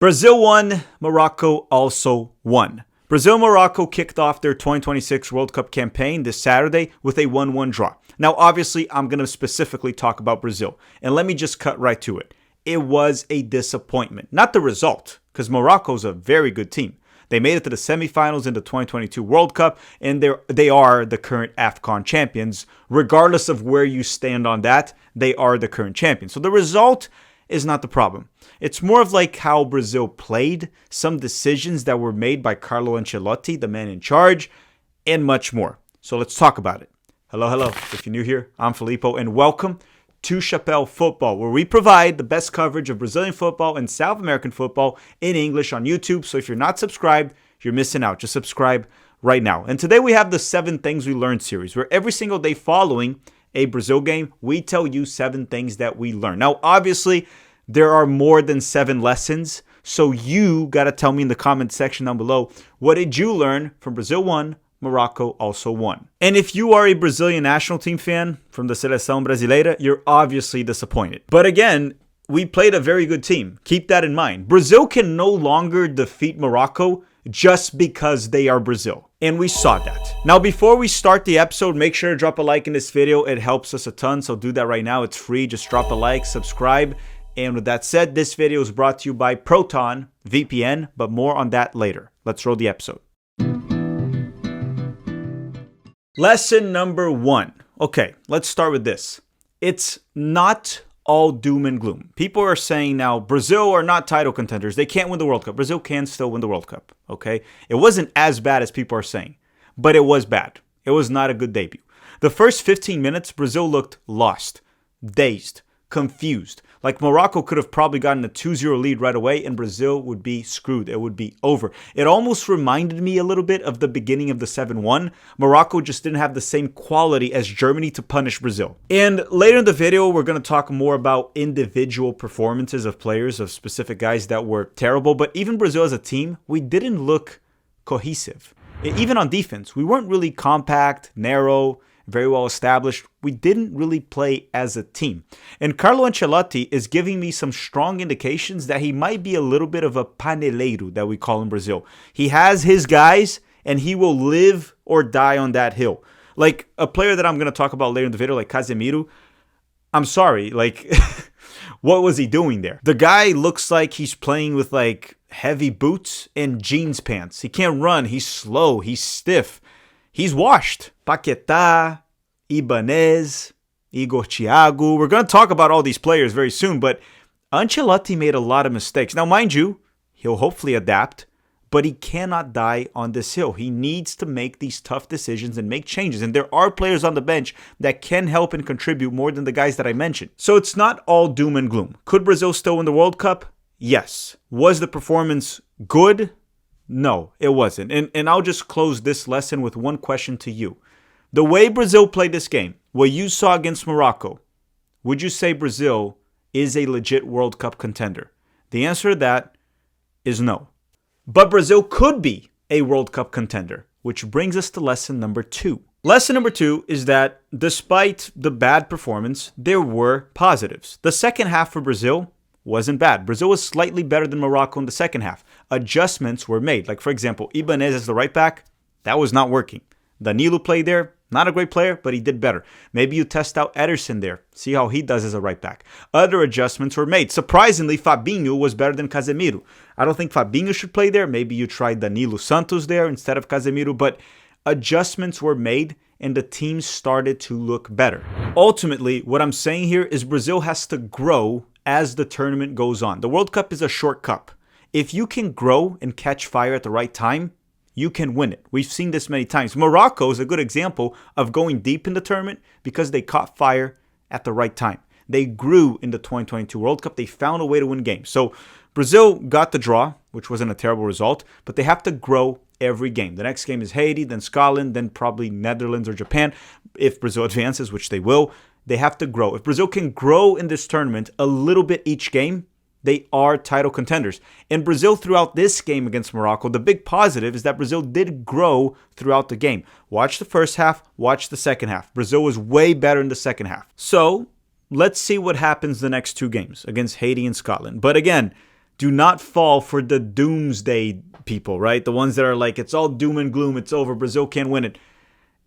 Brazil won, Morocco also won. Brazil and Morocco kicked off their 2026 World Cup campaign this Saturday with a 1-1 draw. Now, obviously, I'm going to specifically talk about Brazil, and let me just cut right to it. It was a disappointment. Not the result, because Morocco's a very good team. They made it to the semifinals in the 2022 World Cup, and they are the current AFCON champions. Regardless of where you stand on that, they are the current champions. So the result is not the problem. It's more of like how Brazil played, some decisions that were made by Carlo Ancelotti, the man in charge, and much more. So let's talk about it. Hello. If you're new here, I'm Filippo, and welcome to Chapéu Football, where we provide the best coverage of Brazilian football and South American football in English on YouTube. So if you're not subscribed, you're missing out. Just subscribe right now. And today we have the 7 Things We Learned series, where every single day following a Brazil game, we tell you 7 things that we learned. Now, obviously, there are more than 7 lessons, so you got to tell me in the comment section down below, what did you learn from Brazil won, Morocco also won? And if you are a Brazilian national team fan from the Seleção Brasileira, you're obviously disappointed. But again, we played a very good team. Keep that in mind. Brazil can no longer defeat Morocco just because they are Brazil. And we saw that. Now, before we start the episode, make sure to drop a like in this video. It helps us a ton, so do that right now. It's free. Just drop a like, subscribe. And with that said, this video is brought to you by Proton VPN, but more on that later. Let's roll the episode. Lesson number 1. Okay, let's start with this. It's not all doom and gloom. People are saying now, Brazil are not title contenders. They can't win the World Cup. Brazil can still win the World Cup, okay? It wasn't as bad as people are saying, but it was bad. It was not a good debut. The first 15 minutes, Brazil looked lost, dazed, confused. Like Morocco could have probably gotten a 2-0 lead right away and Brazil would be screwed. It would be over. It almost reminded me a little bit of the beginning of the 7-1. Morocco just didn't have the same quality as Germany to punish Brazil. And later in the video, we're going to talk more about individual performances of players, of specific guys that were terrible. But even Brazil as a team, we didn't look cohesive. Even on defense, we weren't really compact, narrow, very well established. We didn't really play as a team. And Carlo Ancelotti is giving me some strong indications that he might be a little bit of a paneleiro that we call in Brazil. He has his guys and he will live or die on that hill. Like a player that I'm going to talk about later in the video, like Casemiro. I'm sorry, like what was he doing there? The guy looks like he's playing with like heavy boots and jeans pants. He can't run. He's slow. He's stiff. He's washed. Paquetá, Ibanez, Igor Thiago. We're going to talk about all these players very soon, but Ancelotti made a lot of mistakes. Now, mind you, he'll hopefully adapt, but he cannot die on this hill. He needs to make these tough decisions and make changes. And there are players on the bench that can help and contribute more than the guys that I mentioned. So it's not all doom and gloom. Could Brazil still win the World Cup? Yes. Was the performance good? No, it wasn't. And I'll just close this lesson with one question to you. The way Brazil played this game, what you saw against Morocco, would you say Brazil is a legit World Cup contender? The answer to that is no. But Brazil could be a World Cup contender, which brings us to lesson number 2. Lesson number 2 is that despite the bad performance, there were positives. The second half for Brazil wasn't bad. Brazil was slightly better than Morocco in the second half. Adjustments were made. Like, for example, Ibanez as the right back, that was not working. Danilo played there. Not a great player, but he did better. Maybe you test out Ederson there. See how he does as a right back. Other adjustments were made. Surprisingly, Fabinho was better than Casemiro. I don't think Fabinho should play there. Maybe you try Danilo Santos there instead of Casemiro. But adjustments were made and the team started to look better. Ultimately, what I'm saying here is Brazil has to grow as the tournament goes on. The World Cup is a short cup. If you can grow and catch fire at the right time, you can win it. We've seen this many times. Morocco is a good example of going deep in the tournament because they caught fire at the right time. They grew in the 2022 World Cup. They found a way to win games. So Brazil got the draw, which wasn't a terrible result, but they have to grow every game. The next game is Haiti, then Scotland, then probably Netherlands or Japan. If Brazil advances, which they will, they have to grow. If Brazil can grow in this tournament a little bit each game, they are title contenders. And Brazil throughout this game against Morocco, the big positive is that Brazil did grow throughout the game. Watch the first half, watch the second half. Brazil was way better in the second half. So let's see what happens the next 2 games against Haiti and Scotland. But again, do not fall for the doomsday people, right? The ones that are like, it's all doom and gloom, it's over, Brazil can't win it.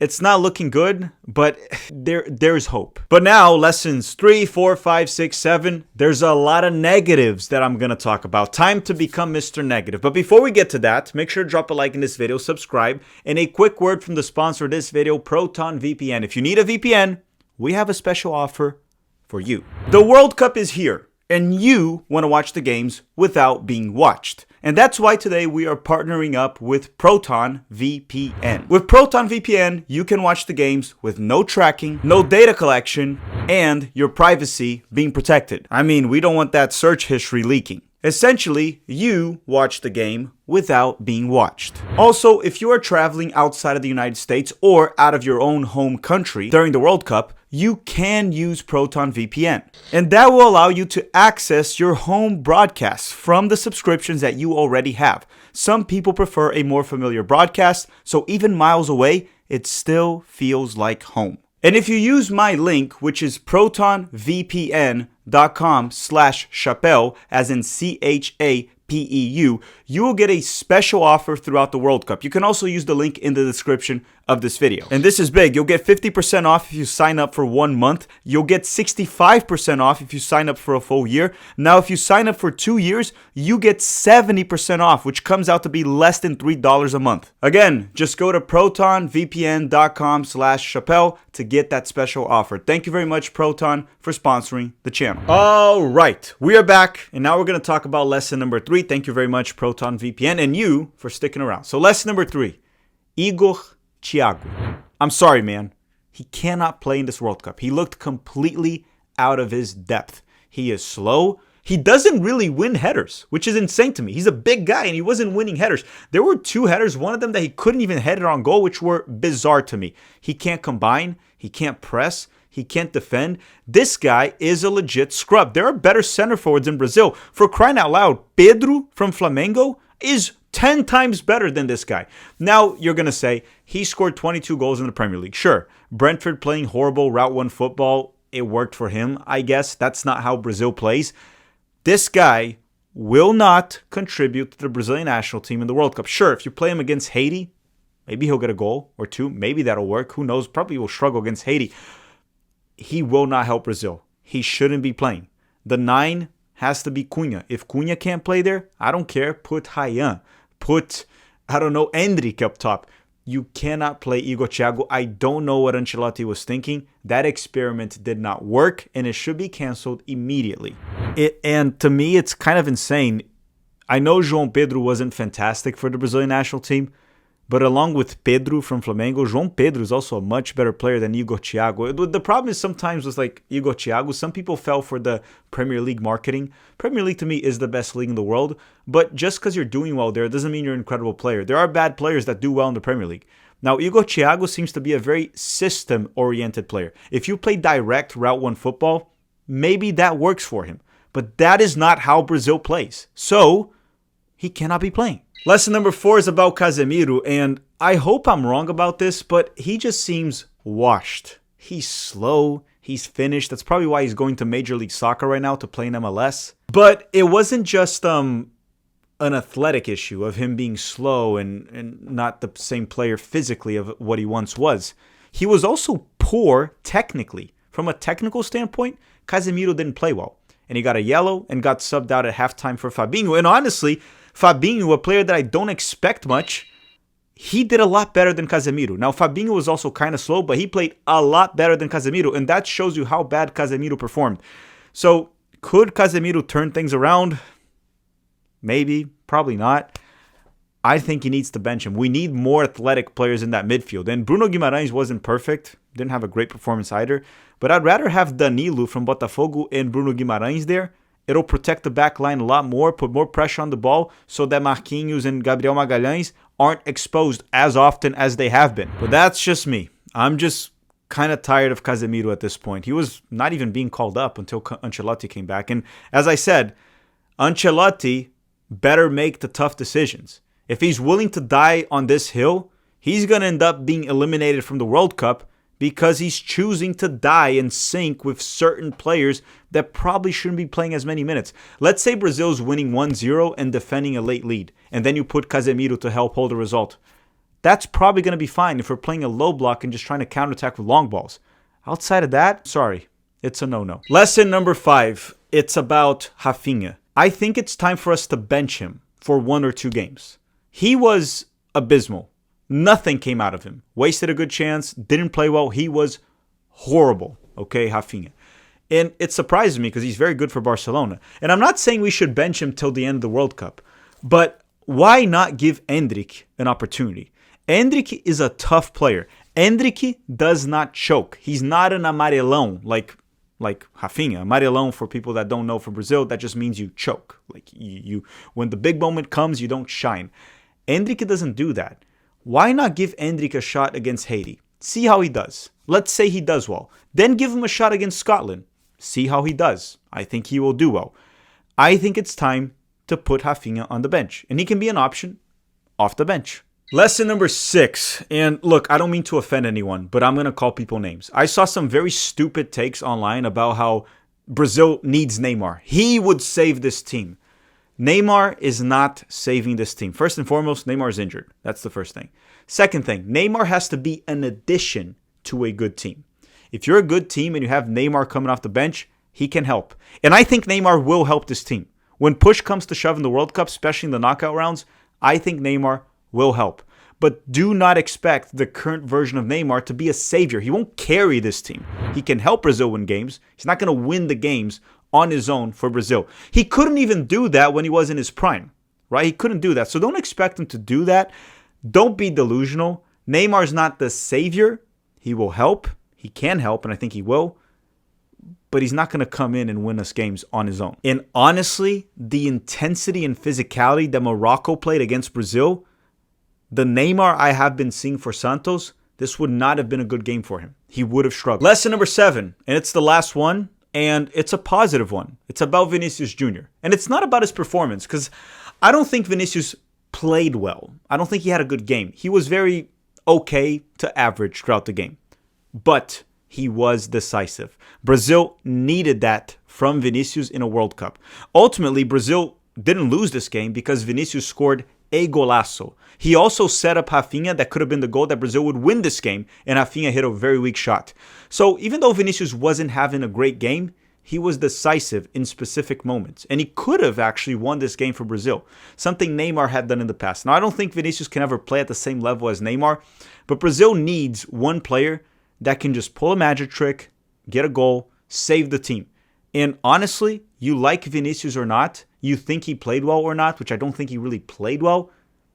It's not looking good, but there's hope. But now, lessons 3, 4, 5, 6, 7, there's a lot of negatives that I'm going to talk about. Time to become Mr. Negative. But before we get to that, make sure to drop a like in this video, subscribe, and a quick word from the sponsor of this video, Proton VPN. If you need a VPN, we have a special offer for you. The World Cup is here, and you want to watch the games without being watched. And that's why today we are partnering up with Proton VPN. With Proton VPN, you can watch the games with no tracking, no data collection, and your privacy being protected. I mean, we don't want that search history leaking. Essentially, you watch the game without being watched. Also, if you are traveling outside of the United States or out of your own home country during the World Cup, you can use Proton VPN. And that will allow you to access your home broadcasts from the subscriptions that you already have. Some people prefer a more familiar broadcast, so even miles away, it still feels like home. And if you use my link, which is protonvpn.com/Chapéu, as in CHAPEU, you will get a special offer throughout the World Cup. You can also use the link in the description of this video. And this is big. You'll get 50% off if you sign up for 1 month. You'll get 65% off if you sign up for a full year. Now, if you sign up for 2 years, you get 70% off, which comes out to be less than $3 a month. Again, just go to protonvpn.com/Chapéu to get that special offer. Thank you very much, Proton, for sponsoring the channel. All right, we are back, and now we're going to talk about lesson number 3. Thank you very much, Proton VPN, and you for sticking around. So lesson number 3, Igor Thiago. I'm sorry, man. He cannot play in this World Cup. He looked completely out of his depth. He is slow. He doesn't really win headers, which is insane to me. He's a big guy, and he wasn't winning headers. There were 2 headers, one of them that he couldn't even head it on goal, which were bizarre to me. He can't combine. He can't press. He can't defend. This guy is a legit scrub. There are better center forwards in Brazil. For crying out loud, Pedro from Flamengo is 10 times better than this guy. Now, you're going to say, he scored 22 goals in the Premier League. Sure, Brentford playing horrible Route 1 football, it worked for him, I guess. That's not how Brazil plays. This guy will not contribute to the Brazilian national team in the World Cup. Sure, if you play him against Haiti, maybe he'll get a goal or 2. Maybe that'll work. Who knows? Probably will struggle against Haiti. He will not help Brazil. He shouldn't be playing. The 9 has to be Cunha. If Cunha can't play there, I don't care. Put Ryan. Put, Endrick up top. You cannot play Igor Thiago. I don't know what Ancelotti was thinking. That experiment did not work, and it should be canceled immediately. And to me, it's kind of insane. I know João Pedro wasn't fantastic for the Brazilian national team, but along with Pedro from Flamengo, João Pedro is also a much better player than Igor Thiago. The problem is sometimes with like Igor Thiago, some people fell for the Premier League marketing. Premier League to me is the best league in the world, but just because you're doing well there doesn't mean you're an incredible player. There are bad players that do well in the Premier League. Now, Igor Thiago seems to be a very system-oriented player. If you play direct Route 1 football, maybe that works for him. But that is not how Brazil plays. So, he cannot be playing. Lesson number 4 is about Casemiro, and I hope I'm wrong about this, but he just seems washed. He's slow, he's finished. That's probably why he's going to Major League Soccer right now to play in MLS. But it wasn't just an athletic issue of him being slow and not the same player physically of what he once was. He was also poor technically. From a technical standpoint, Casemiro didn't play well. And he got a yellow and got subbed out at halftime for Fabinho. And honestly, Fabinho, a player that I don't expect much, he did a lot better than Casemiro. Now, Fabinho was also kind of slow, but he played a lot better than Casemiro, and that shows you how bad Casemiro performed. So, could Casemiro turn things around? Maybe, probably not. I think he needs to bench him. We need more athletic players in that midfield. And Bruno Guimarães wasn't perfect, didn't have a great performance either, but I'd rather have Danilo from Botafogo and Bruno Guimarães there. It'll protect the back line a lot more, put more pressure on the ball so that Marquinhos and Gabriel Magalhães aren't exposed as often as they have been. But that's just me. I'm just kind of tired of Casemiro at this point. He was not even being called up until Ancelotti came back. And as I said, Ancelotti better make the tough decisions. If he's willing to die on this hill, he's going to end up being eliminated from the World Cup because he's choosing to die and sink with certain players that probably shouldn't be playing as many minutes. Let's say Brazil's winning 1-0 and defending a late lead, and then you put Casemiro to help hold the result. That's probably going to be fine if we're playing a low block and just trying to counterattack with long balls. Outside of that, sorry, it's a no-no. Lesson number 5, it's about Rafinha. I think it's time for us to bench him for 1 or 2 games. He was abysmal. Nothing came out of him. Wasted a good chance. Didn't play well. He was horrible. Okay, Rafinha. And it surprises me because he's very good for Barcelona. And I'm not saying we should bench him till the end of the World Cup. But why not give Endrick an opportunity? Endrick is a tough player. Endrick does not choke. He's not an amarelão like Rafinha. Amarelão, for people that don't know, for Brazil, that just means you choke. Like you when the big moment comes, you don't shine. Endrick doesn't do that. Why not give Endrick a shot against Haiti? See how he does. Let's say he does well. Then give him a shot against Scotland. See how he does. I think he will do well. I think it's time to put Rafinha on the bench. And he can be an option off the bench. Lesson number 6. And look, I don't mean to offend anyone, but I'm going to call people names. I saw some very stupid takes online about how Brazil needs Neymar. He would save this team. Neymar is not saving this team. First and foremost, Neymar is injured. That's the first thing. Second thing, Neymar has to be an addition to a good team. If you're a good team and you have Neymar coming off the bench, he can help. And I think Neymar will help this team. When push comes to shove in the World Cup, especially in the knockout rounds, I think Neymar will help. But do not expect the current version of Neymar to be a savior. He won't carry this team. He can help Brazil win games. He's not going to win the games on his own for Brazil. He couldn't even do that when he was in his prime, right? He couldn't do that. So don't expect him to do that. Don't be delusional. Neymar's not the savior. He will help. He can help, and I think he will. But he's not going to come in and win us games on his own. And honestly, the intensity and physicality that Morocco played against Brazil, the Neymar I have been seeing for Santos, this would not have been a good game for him. He would have struggled. Lesson number 7, and it's the last one. And it's a positive one. It's about Vinicius Jr. And it's not about his performance, because I don't think Vinicius played well. I don't think he had a good game. He was very okay to average throughout the game. But he was decisive. Brazil needed that from Vinicius in a World Cup. Ultimately, Brazil didn't lose this game because Vinicius scored a golazo. He also set up Rafinha. That could have been the goal that Brazil would win this game, and Rafinha hit a very weak shot. So even though Vinicius wasn't having a great game, he was decisive in specific moments, and he could have actually won this game for Brazil, something Neymar had done in the past. Now, I don't think Vinicius can ever play at the same level as Neymar, but Brazil needs one player that can just pull a magic trick, get a goal, save the team. And honestly, you like Vinicius or not, you think he played well or not, which I don't think he really played well,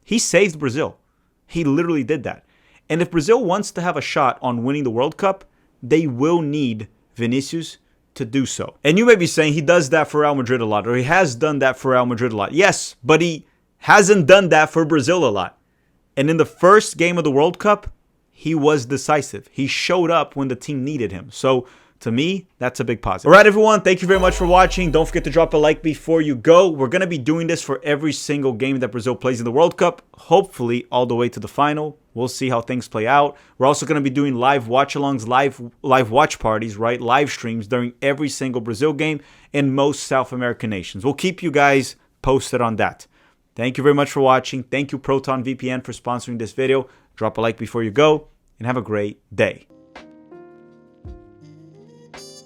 he saved Brazil. He literally did that. And if Brazil wants to have a shot on winning the World Cup, they will need Vinicius to do so. And you may be saying he does that for Real Madrid a lot, or he has done that for Real Madrid a lot. Yes, but he hasn't done that for Brazil a lot. And in the first game of the World Cup, he was decisive. He showed up when the team needed him. So to me, that's a big positive. All right, everyone. Thank you very much for watching. Don't forget to drop a like before you go. We're going to be doing this for every single game that Brazil plays in the World Cup, hopefully all the way to the final. We'll see how things play out. We're also going to be doing live watch-alongs, live watch parties, right? Live streams during every single Brazil game in most South American nations. We'll keep you guys posted on that. Thank you very much for watching. Thank you, Proton VPN, for sponsoring this video. Drop a like before you go, and have a great day.